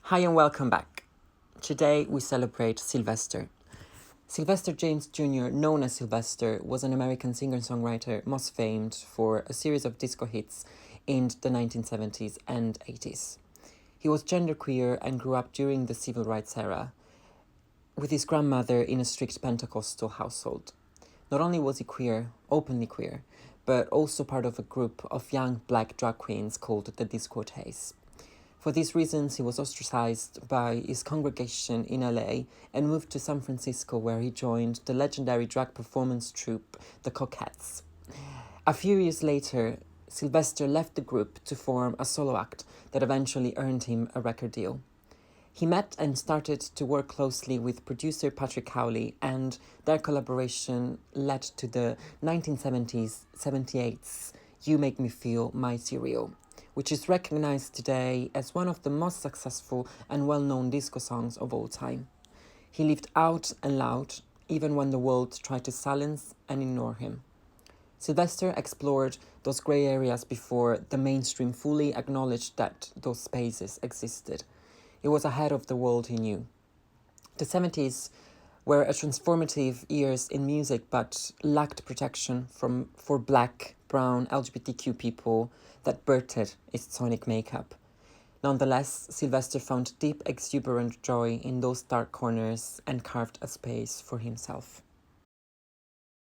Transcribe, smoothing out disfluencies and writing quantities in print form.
Hi and welcome back. Today we celebrate Sylvester. Sylvester James Jr., known as Sylvester, was an American singer-songwriter most famed for a series of disco hits in the 1970s and 80s. He was genderqueer and grew up during the civil rights era, with his grandmother in a strict Pentecostal household. Not only was he queer, openly queer, but also part of a group of young black drag queens called the Discotheques. For these reasons, he was ostracized by his congregation in LA and moved to San Francisco, where he joined the legendary drag performance troupe, the Coquettes. A few years later, Sylvester left the group to form a solo act that eventually earned him a record deal. He met and started to work closely with producer Patrick Cowley, and their collaboration led to the 1978's You Make Me Feel My Cereal, which is recognized today as one of the most successful and well-known disco songs of all time. He lived out and loud, even when the world tried to silence and ignore him. Sylvester explored those grey areas before the mainstream fully acknowledged that those spaces existed. It was ahead of the world he knew. The 70s were a transformative years in music, but lacked protection for black, brown, LGBTQ people that birthed its sonic makeup. Nonetheless, Sylvester found deep, exuberant joy in those dark corners and carved a space for himself.